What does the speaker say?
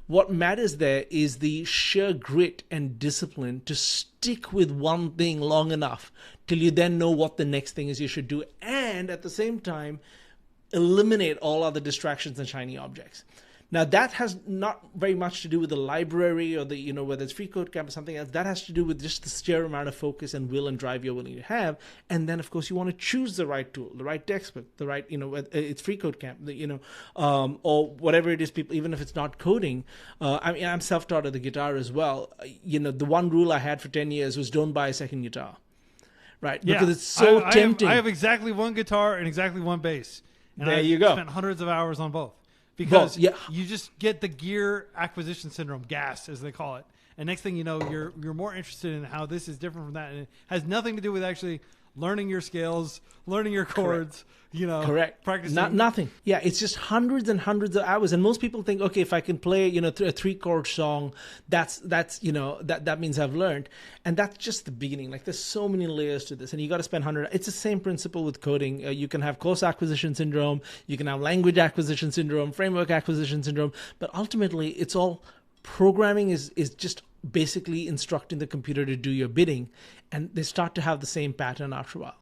What matters there is the sheer grit and discipline to stick with one thing long enough till you then know what the next thing is you should do. And at the same time, eliminate all other distractions and shiny objects. Now, that has not very much to do with the library or the, whether it's freeCodeCamp or something else. That has to do with just the sheer amount of focus and will and drive you're willing to have. And then, of course, you want to choose the right tool, the right textbook, the right, it's freeCodeCamp, or whatever it is, people, even if it's not coding. I'm self-taught at the guitar as well. The one rule I had for 10 years was don't buy a second guitar. Right? Yeah. Because it's so tempting. I have exactly one guitar and exactly one bass. And there you go. I spent hundreds of hours on both. Because you just get the gear acquisition syndrome, GAS, as they call it. And next thing you know, you're more interested in how this is different from that. And it has nothing to do with actually learning your scales, learning your chords, Correct. Practicing. Nothing. Yeah, it's just hundreds and hundreds of hours. And most people think, okay, if I can play, a 3-chord song, that means I've learned. And that's just the beginning. Like, there's so many layers to this, and you got to spend 100. It's the same principle with coding. You can have course acquisition syndrome, you can have language acquisition syndrome, framework acquisition syndrome, but ultimately, it's all programming is just basically instructing the computer to do your bidding, and they start to have the same pattern after a while.